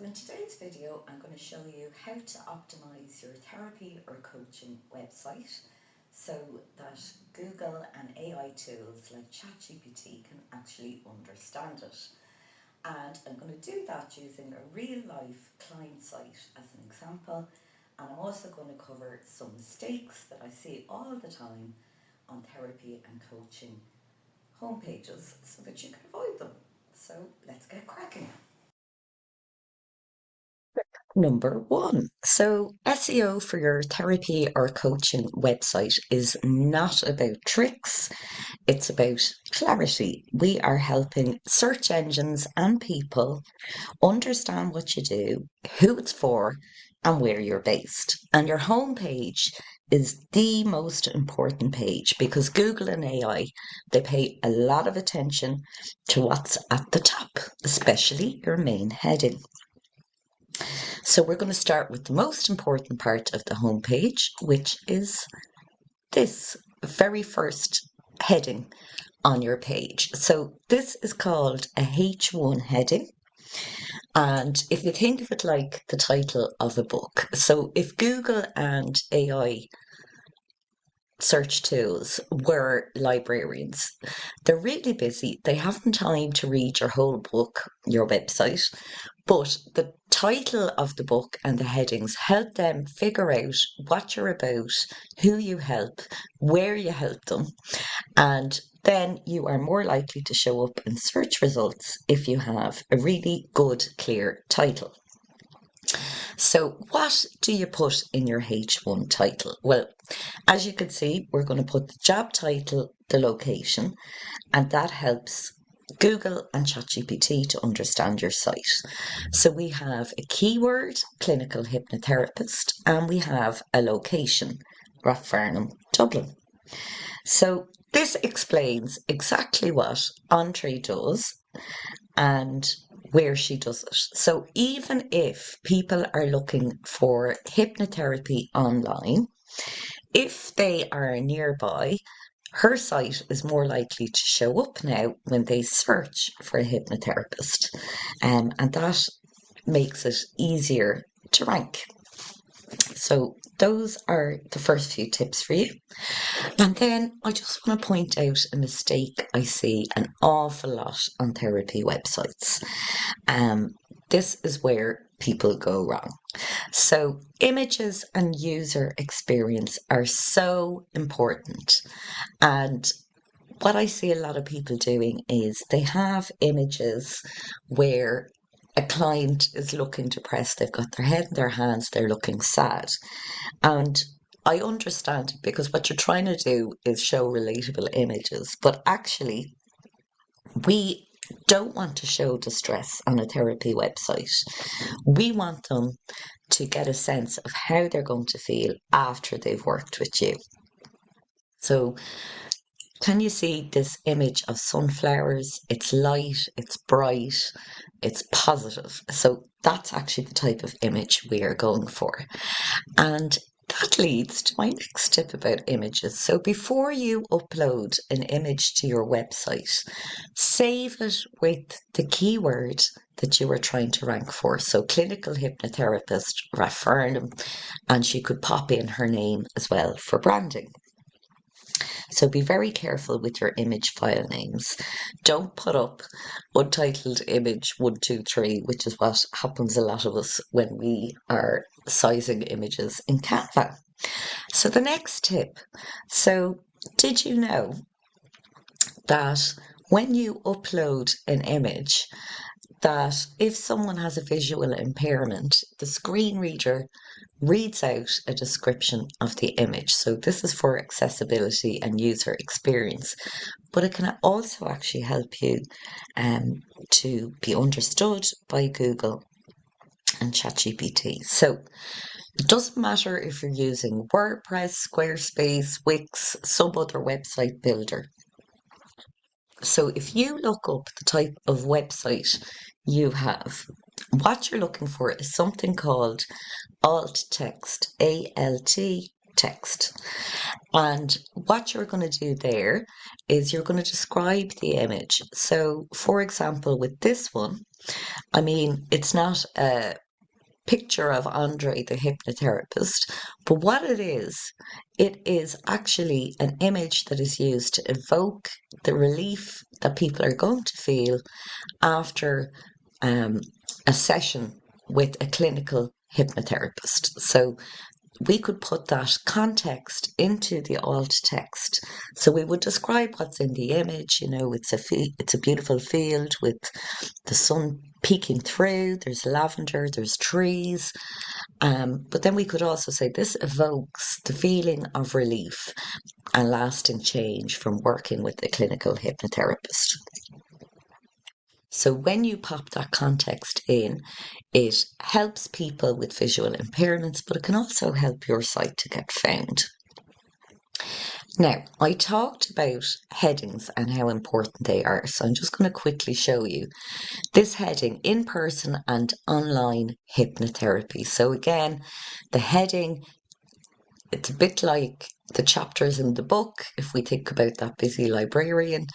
So in today's video, I'm going to show you how to optimize your therapy or coaching website so that Google and AI tools like ChatGPT can actually understand it. And I'm going to do that using a real life client site as an example. And I'm also going to cover some mistakes that I see all the time on therapy and coaching homepages so that you can avoid them. So let's get cracking. Number one. So, SEO for your therapy or coaching website is not about tricks, it's about clarity. We are helping search engines and people understand what you do, who it's for, and where you're based. And your homepage is the most important page because Google and AI, they pay a lot of attention to what's at the top, especially your main heading. So we're going to start with the most important part of the homepage, which is this very first heading on your page. So this is called a H1 heading. And if you think of it like the title of a book, so if Google and AI search tools were librarians, they're really busy. They haven't time to read your whole book, your website, but the title of the book and the headings help them figure out what you're about, who you help, where you help them, and then you are more likely to show up in search results if you have a really good, clear title. So, what do you put in your H1 title? Well, as you can see, we're going to put the job title, the location, and that helps Google and ChatGPT to understand your site. So we have a keyword, clinical hypnotherapist, and we have a location, Rathfarnham, Dublin. So this explains exactly what Entree does and where she does it. So even if people are looking for hypnotherapy online, if they are nearby, her site is more likely to show up now when they search for a hypnotherapist, and that makes it easier to rank. So those are the first few tips for you. And then I just want to point out a mistake I see an awful lot on therapy websites. This is where people go wrong. So images and user experience are so important. And what I see a lot of people doing is they have images where a client is looking depressed, they've got their head in their hands, they're looking sad. And I understand it because what you're trying to do is show relatable images, but actually, we don't want to show distress on a therapy website. We want them to get a sense of how they're going to feel after they've worked with you. So, can you see this image of sunflowers? It's light, it's bright, it's positive. So that's actually the type of image we are going for. And that leads to my next tip about images. So before you upload an image to your website, save it with the keyword that you are trying to rank for. So clinical hypnotherapist, Rathfarnham, and she could pop in her name as well for branding. So be very careful with your image file names. Don't put up untitled image 123, which is what happens a lot of us when we are sizing images in Canva. So the next tip. So did you know that when you upload an image, that if someone has a visual impairment, the screen reader reads out a description of the image. So this is for accessibility and user experience, but it can also actually help you to be understood by Google and ChatGPT. So it doesn't matter if you're using WordPress, Squarespace, Wix, some other website builder. So if you look up the type of website you have, what you're looking for is something called alt text, ALT text. And what you're going to do there is you're going to describe the image. So, for example, with this one, I mean, it's not a picture of Andre the hypnotherapist, but what it is actually an image that is used to evoke the relief that people are going to feel after um, a session with a clinical hypnotherapist. So we could put that context into the alt text. So we would describe what's in the image. You know, it's a beautiful field with the sun peeking through. There's lavender. There's trees. But then we could also say this evokes the feeling of relief and lasting change from working with a clinical hypnotherapist. So when you pop that context in, it helps people with visual impairments, but it can also help your site to get found. Now, I talked about headings and how important they are, so I'm just going to quickly show you this heading: in person and online hypnotherapy. So again, the heading, it's a bit like the chapters in the book. If we think about that busy librarian,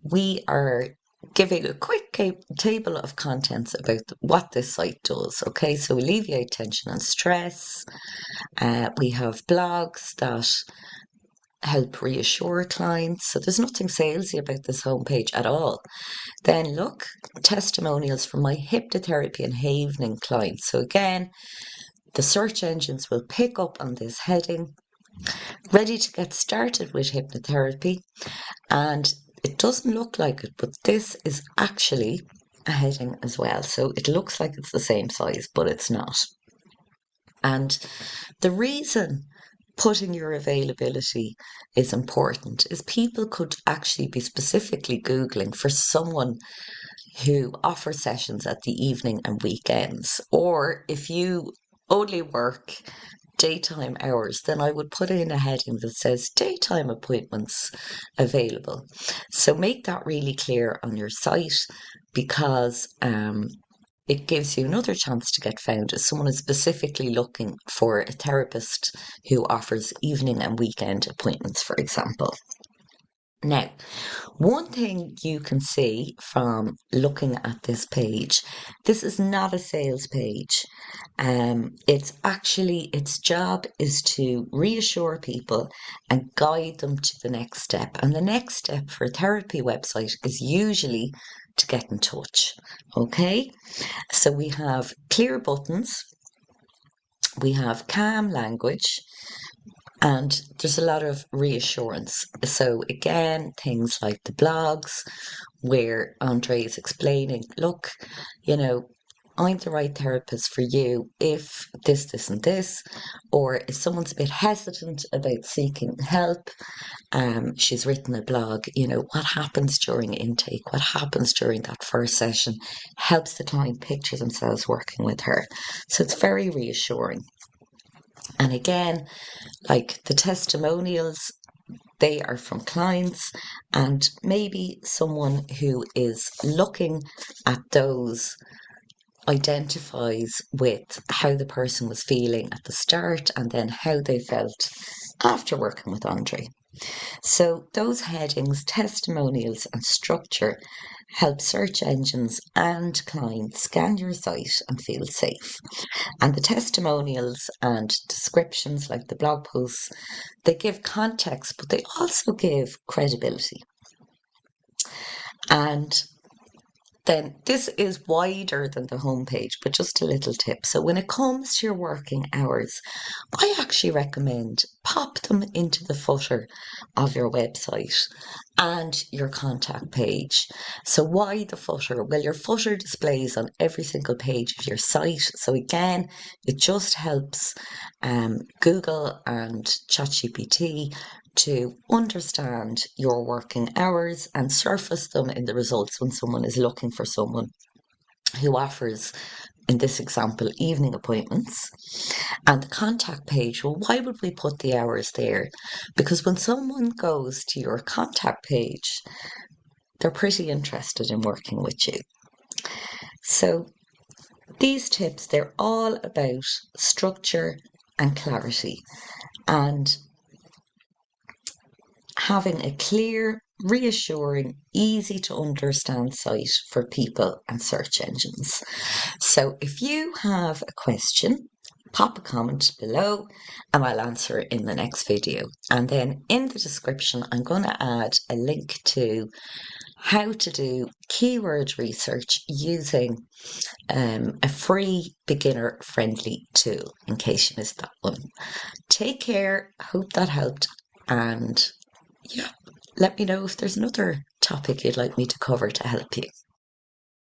we are giving a quick table of contents about what this site does. Okay, so alleviate tension and stress. We have blogs that help reassure clients. So there's nothing salesy about this homepage at all. Then look, testimonials from my hypnotherapy and havening clients. So again, the search engines will pick up on this heading. Ready to get started with hypnotherapy. And it doesn't look like it, but this is actually a heading as well. So it looks like it's the same size, but it's not. And the reason putting your availability is important is people could actually be specifically Googling for someone who offers sessions at the evening and weekends. Or if you only work daytime hours, then I would put in a heading that says daytime appointments available. So make that really clear on your site, because it gives you another chance to get found as someone is specifically looking for a therapist who offers evening and weekend appointments, for example. Now, one thing you can see from looking at this page, this is not a sales page. It's actually, its job is to reassure people and guide them to the next step. And the next step for a therapy website is usually to get in touch. Okay, so we have clear buttons, we have calm language, and there's a lot of reassurance. So again, things like the blogs where Andre is explaining, look, you know, I'm the right therapist for you if this, and this. Or if someone's a bit hesitant about seeking help, she's written a blog, you know, what happens during intake, what happens during that first session, helps the client picture themselves working with her. So it's very reassuring. And again, like the testimonials, they are from clients, and maybe someone who is looking at those identifies with how the person was feeling at the start and then how they felt after working with Andre. So those headings, testimonials and structure help search engines and clients scan your site and feel safe. And the testimonials and descriptions, like the blog posts, they give context, but they also give credibility. And then this is wider than the homepage, but just a little tip. So when it comes to your working hours, I actually recommend pop them into the footer of your website and your contact page. So why the footer? Well, your footer displays on every single page of your site. So again, it just helps Google and ChatGPT to understand your working hours and surface them in the results when someone is looking for someone who offers, in this example, evening appointments. And the contact page, well, why would we put the hours there? Because when someone goes to your contact page, they're pretty interested in working with you. So these tips, they're all about structure and clarity. And having a clear, reassuring, easy to understand site for people and search engines. So if you have a question, pop a comment below and I'll answer it in the next video. And then in the description, I'm going to add a link to how to do keyword research using a free beginner friendly tool in case you missed that one. Take care. Hope that helped. And yeah, let me know if there's another topic you'd like me to cover to help you.